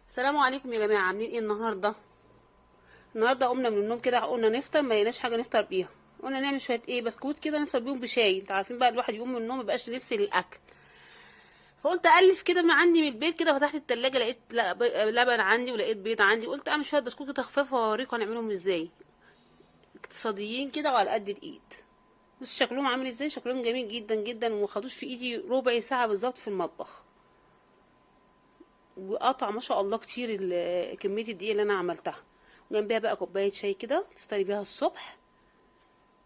السلام عليكم يا جماعه، عاملين ايه النهارده قمنا من النوم كده، قلنا نفطر، ما لقيناش حاجه نفطر بيها. قلنا نعمل شويه بسكوت كده نفطر بيهم بشاي. انتوا عارفين بقى الواحد يقوم من النوم مبقاش نفسي للاكل. فقلت الف كده من عندي من البيت كده، فتحت التلاجة لقيت لبن عندي، ولقيت بيض عندي. قلت اعمل شويه بسكوت كده خفاف واوريكم هنعملهم ازاي، اقتصاديين كده وعلى قد الايد. بس شكلهم عامل ازاي، شكلهم جميل جدا جدا، وما خدوش في ايدي ربع ساعه بالظبط في المطبخ. وقطع ما شاء الله كتير كميه الدقيق اللي انا عملتها. جنبها بقى كوبايه شاي كده تفطري بيها الصبح.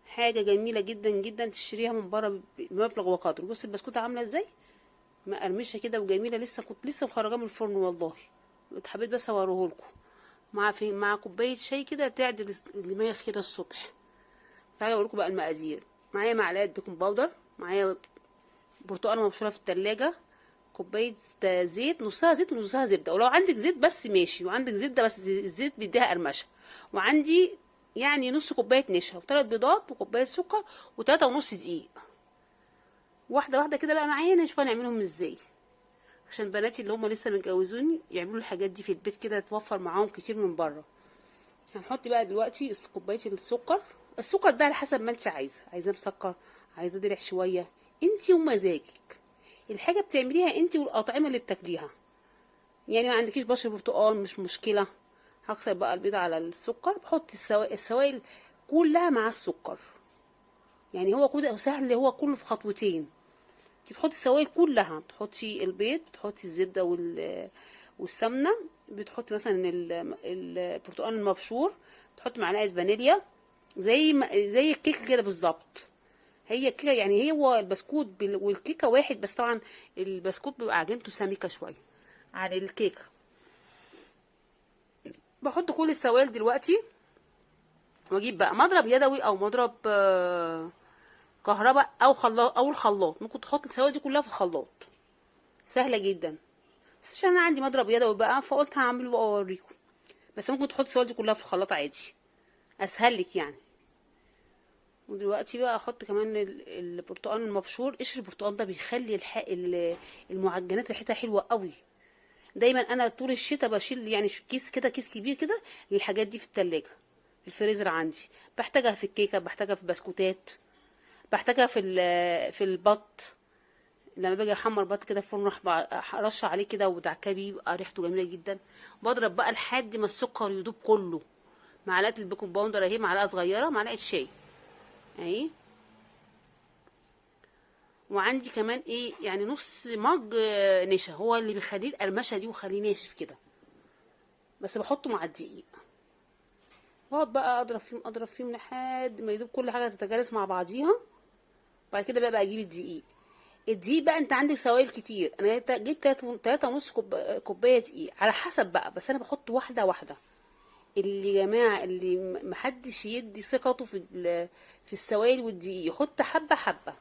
حاجه جميله جدا جدا، تشتريها من بره بمبلغ وقدره. بص البسكوته عامله ازاي، مقرمشه كده وجميله. كنت لسه مخرجاها من الفرن والله. حبيت بس اوريهولكم مع كوبايه شاي كده تعدل الدماغ كده الصبح. تعالوا اوريكم بقى المقادير. معايا معلقه بيكنج باودر، معايا برتقانه مبشوره في التلاجة، كوبايه زيت، نصها زيت ونصها زبده، ولو عندك زيت بس ماشي، وعندك زبده بس الزيت بيديها قرمشه. وعندي يعني نص كوبايه نشا، وثلاث بيضات، وكوبايه سكر، وتلاته ونص دقيق. واحده واحده كده بقى معايا نشوف هنعملهم ازاي، عشان بناتي اللي هم لسه متجوزوني يعملوا الحاجات دي في البيت كده، توفر معاهم كتير من بره. هنحط بقى دلوقتي كوبايه السكر. السكر ده على حسب ما انت عايزاه مسكر، عايزاه دلع شويه، انت ومزاجك. الحاجه بتعمليها انت والاطعمه اللي بتاكليها. يعني ما عندكيش بشر برتقال مش مشكله. هكسر بقى البيض على السكر، بحط السوائل كلها مع السكر. يعني هو كده سهل، هو كله في خطوتين. بتحطي السوائل كلها، بتحطي البيض، بتحطي الزبده والسمنه، بتحطي مثلا البرتقال المبشور، بتحطي معلقه فانيليا، زي الكيكه كده بالظبط. هي الكيكه يعني هو البسكوت والكيكه واحد، بس طبعا البسكوت بيبقى عجينته سميكه شويه عن الكيكه. بحط كل السوائل دلوقتي، واجيب بقى مضرب يدوي او مضرب كهرباء او خلاط او الخلاط. ممكن تحط السوائل دي كلها في الخلاط، سهله جدا. بس عشان انا عندي مضرب يدوي بقى، فقلت هعمله واوريكم. بس ممكن تحط السوائل دي كلها في الخلاط عادي، اسهل لك يعني. ودلوقتي بقى احط كمان البرتقال المبشور. قشر البرتقال ده بيخلي المعجنات ريحتها حلوه قوي. دايما انا طول الشتاء بشيل يعني كيس كده، كيس كبير كده للحاجات دي في التلاجة، في الفريزر عندي. بحتاجها في الكيكه، بحتاجها في البسكوتات، بحتاجها في البط. لما باجي احمر بط كده في الفرن، رشه عليه كده ودعكاه بيه، بيبقى ريحته جميله جدا. بضرب بقى لحد ما السكر يدوب كله. معلقه البيكنج باودر اهي، معلقه صغيره، معلقه شاي اهي. وعندي كمان ايه يعني نص مج نشا، هو اللي بيخليه القرمشه دي وخليه ناشف كده. بس بحطه مع الدقيق، واقعد بقى اضرب فيهم لحد ما يدوب كل حاجه تتجانس مع بعضيها. بعد كده بقى اجيب الدقيق بقى. انت عندك سوائل كتير، انا جبت تلاتة ونص كوبايه دقيق على حسب بقى، بس انا بحط واحده واحده. اللي يا جماعه اللي محدش يدي ثقته في السوائل والدقيق، يحط حبه حبه.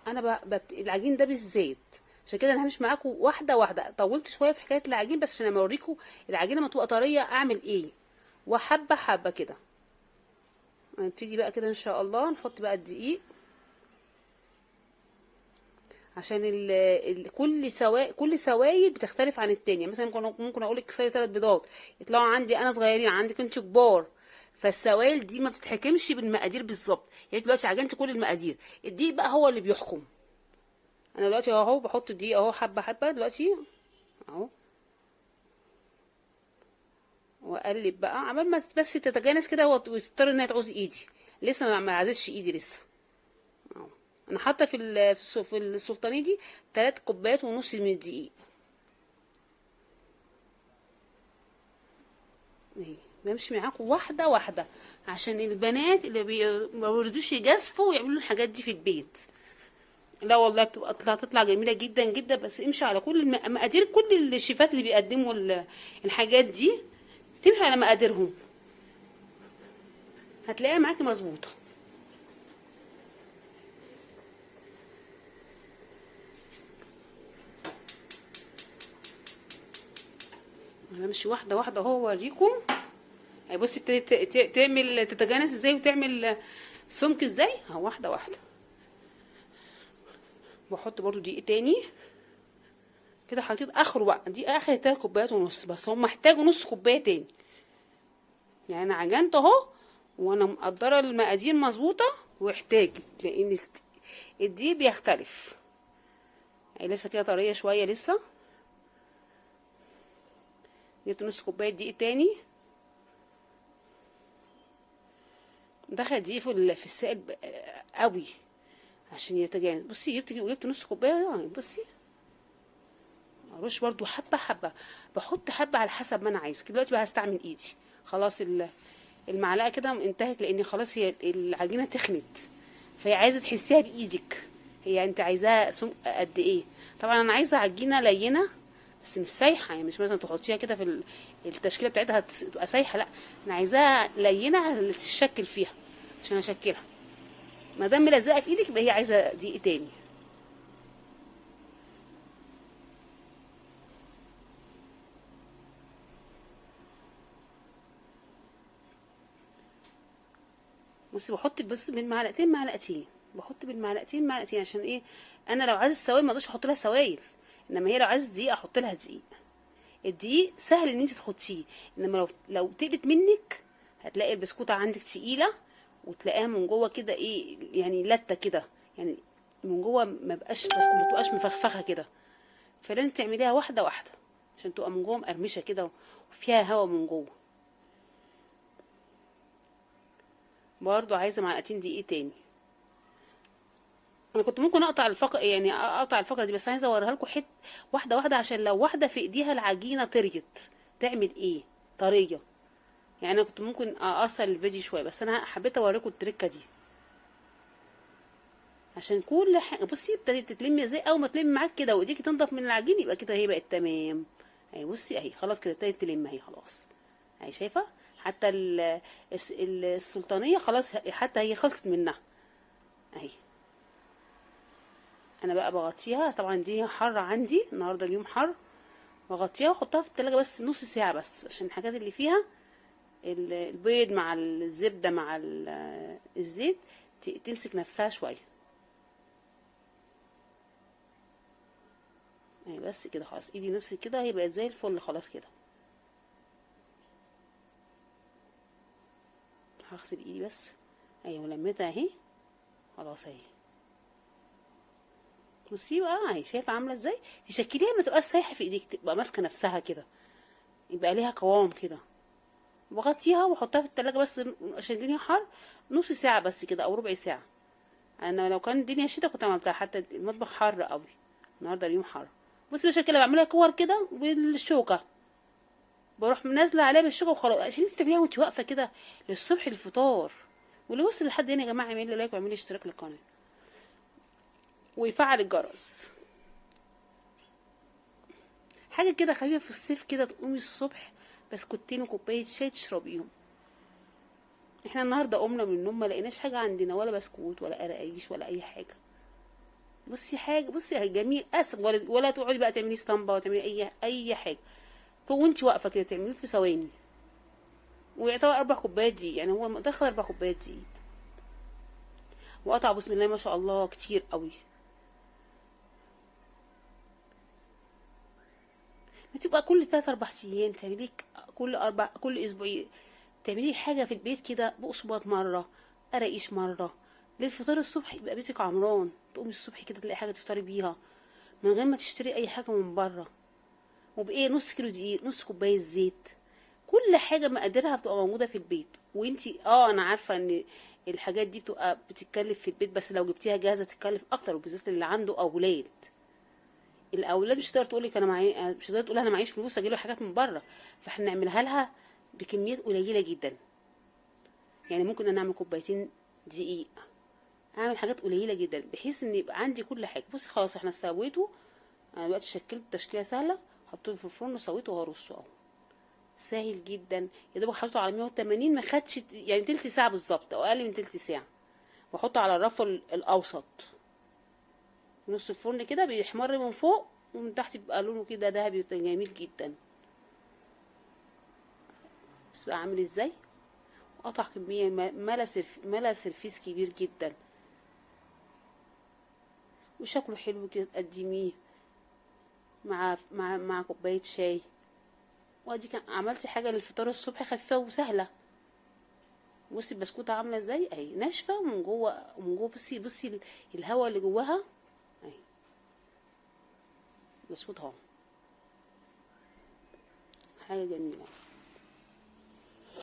انا العجين ده بالذات، عشان كده انا همشي معاكم واحده واحده. طولت شويه في حكايه العجين بس عشان اوريكم العجينه لما تبقى طريه اعمل ايه، وحبه حبه كده. هنبتدي بقى كده ان شاء الله. نحط بقى الدقيق، عشان كل سوائل بتختلف عن التانية. مثلا ممكن اقول لك كسري 3 بيضات، يطلعوا عندي انا صغيرين، عندك انت كبار. فالسوائل دي ما بتتحكمش بالمقادير بالظبط. يعني دلوقتي عجنت كل المقادير، الدقيق بقى هو اللي بيحكم. انا دلوقتي اهو بحط الدقيق اهو حبه حبه دلوقتي اهو، واقلب بقى عمال ما بس تتجانس كده، وتضطر انها تعوز ايدي. لسه ما عزتش ايدي لسه اهو. انا حاطه في السلطانيه دي 3 كوبايات ونص من الدقيق اهي. بمشي معاكم واحده واحده، عشان البنات اللي ما بيرضوش يجازفوا ويعملوا الحاجات دي في البيت. لا والله بتبقى تطلع جميله جدا جدا. بس امشي على كل مقادير كل الشيفات اللي بيقدموا الحاجات دي، تمشي على مقاديرهم، هتلاقيها معاكي مظبوطه. انا همشي واحده واحده اهو اوريكم. يعني بصي ابتدت تعمل تتجانس ازاي، وتعمل سمك ازاي اهو، واحده واحده. واحط برضو دقيق تاني كده حطيت اخره بقى، دي اخر 3 كوبايات ونص، بس هم محتاجوا نص كوبايه تاني. يعني انا عجنت اهو وانا مقدره المقادير مظبوطه، واحتاج لان الدقيق بيختلف. هي لسه كده طريه شويه لسه. جبت نص كوبايه دقيق تاني، دخل دقيق في السائل قوي عشان يتجانس. بصي جبت نص كوبايه يعني. بصي ارش برضو حبه حبه، بحط حبه على حسب ما انا عايزه. دلوقتي بقى هستعمل ايدي خلاص. المعلقه كده انتهت لان خلاص هي العجينه تخنت، فهي عايزه تحسيها بايدك. هي انت عايزاها قد ايه؟ طبعا انا عايزه عجينه لينه بس مش سايحه، يعني مش مثلا تحطيها كده في التشكيله بتاعتها تبقى سايحه، لا انا عايزاها لينه اللي تتشكل فيها عشان اشكلها. ما دام ملزقه في ايدك يبقى هي عايزه دقيق تاني. بصي بحط بص من معلقتين معلقتين، بحط بالمعلقتين معلقتين. عشان ايه؟ انا لو عايزه السوائل ما اقدرش احط لها سوائل، انما هي لو عايزه دقيق احط لها دقيق. الدقيق سهل ان انت تحطيه، انما لو تقلت منك هتلاقي البسكوته عندك تقيله، وتلاقيها من جوه كده ايه يعني لته كده، يعني من جوه ما بقاش بسكوت، ما تبقاش مفخفخه كده. فلازم تعمليها واحده واحده عشان تبقى من جوه مقرمشه كده وفيها هوا من جوه. برضو عايزه معلقتين دقيق تاني. انا كنت ممكن اقطع الفقره، يعني اقطع الفقره دي، بس عايزه اوريها لكم واحده واحده عشان لو واحده في ايديها العجينه طريت تعمل ايه طريه. يعني انا كنت ممكن اقصر الفيديو شويه، بس انا حبيت اوريكم التركه دي عشان كل حاجه. بصي ابتدت تتلمي ازاي. اول ما تلمي معاك كده وايديكي تنضف من العجين يبقى كده هي بقت تمام. اهي بصي اهي خلاص كده ابتدت تلم اهي خلاص. اهي شايفه حتى السلطانيه خلاص، حتى هي خلصت منها اهي. انا بقى بغطيها، طبعا دي حر عندي النهارده اليوم حر، بغطيها واحطها في التلاجة بس نص ساعة، بس عشان الحاجات اللي فيها البيض مع الزبدة مع الزيت تمسك نفسها شوية. يعني بس كده خلاص، ايدي نصفي كده هي بقت زي الفل خلاص كده. هغسل ايدي بس. ايوه لميتها اهي خلاص اهي. بصي بقى اهي شايفه عامله ازاي. تشكليها ما تبقاش سايحه في ايديك، تبقى ماسكه نفسها كده، يبقى ليها قوام كده. بغطيها واحطها في التلاجة بس عشان الدنيا حر نص ساعة بس كده او ربع ساعة. انا لو كان الدنيا شتا كنت عملتها، حتى المطبخ حر قوي النهارده اليوم حر. بصي بشكل كده بعملها كور كده بالشوكة، بروح منزله عليها بالشوكة وخلاص، عشان انت تعمليها وانت واقفة كده للصبح الفطار. واللي وصل لحد هنا يا جماعة اعملي لي لايك واعملي اشتراك للقناة ويفعل الجرس. حاجة كده خفيفة في الصيف كده، تقومي الصبح بسكوتين وكوباية شاي تشربيهم. احنا النهارده قمنا من النوم ما لقيناش حاجة عندنا، ولا بسكوت ولا قراقيش ولا اي حاجة. بصي حاجة، بصي اهي جميل اسف. ولا تقعدي بقى تعملي اسطمبة ولا تعملي اي حاجة. وانت واقفة كده تعمليه في ثواني. ويعتبر 4 كوبايات دي، يعني هو مدخل 4 كوبايات دي. وقطع بسم الله ما شاء الله كتير قوي. بتبقى كل 3 4 ايام تعملي، كل اسبوع تعملي حاجة في البيت كده. بقسماط مرة، قراقيش مرة، للفطار الصبح يبقى بيتك عمران. تقومي الصبح كده تلاقي حاجة تفطري بيها من غير ما تشتري اي حاجة من بره. وبايه نص كيلو دقيق، نص كوباية زيت، كل حاجة مقاديرها بتبقى موجودة في البيت. وانتي انا عارفة ان الحاجات دي بتبقى بتتكلف في البيت، بس لو جبتيها جاهزة تتكلف اكتر، وبالذات اللي عنده اولاد. الاولاد مش هتقدر تقولك انا معي، مش هتقدر تقول انا معيش فلوس اجيب له حاجات من بره. فاحنا نعملها لها بكميات قليلة جدا. يعني ممكن انا اعمل كوبايتين دقيق، اعمل حاجات قليلة جدا بحيث ان يبقى عندي كل حاجة. بصي خلاص احنا سويته. انا دلوقتي شكلت تشكيلة سهلة، حطيته في الفرن وسويته وهرصه اهو. سهل جدا. يا دوبك حطيته على 180، ما خدش يعني تلت ساعه بالظبط او اقل من تلت ساعه. واحطه على الرف الاوسط في نص الفرن كده، بيحمر من فوق ومن تحت بيبقى لونه كده ذهبي جميل جدا. بس بقى عامل ازاي. قطع كميه ملا سرفيس كبير جدا، وشكله حلو كده تقدميه. مع كوبايه شاي. وادي كان عملتي حاجه للفطار الصبح خفيفه وسهله. بصي البسكوته عامله ازاي اهي، ناشفه ومن جوه ومن جوه. بصي الهواء اللي جواها اهي. البسكوت اهو حاجه جميله.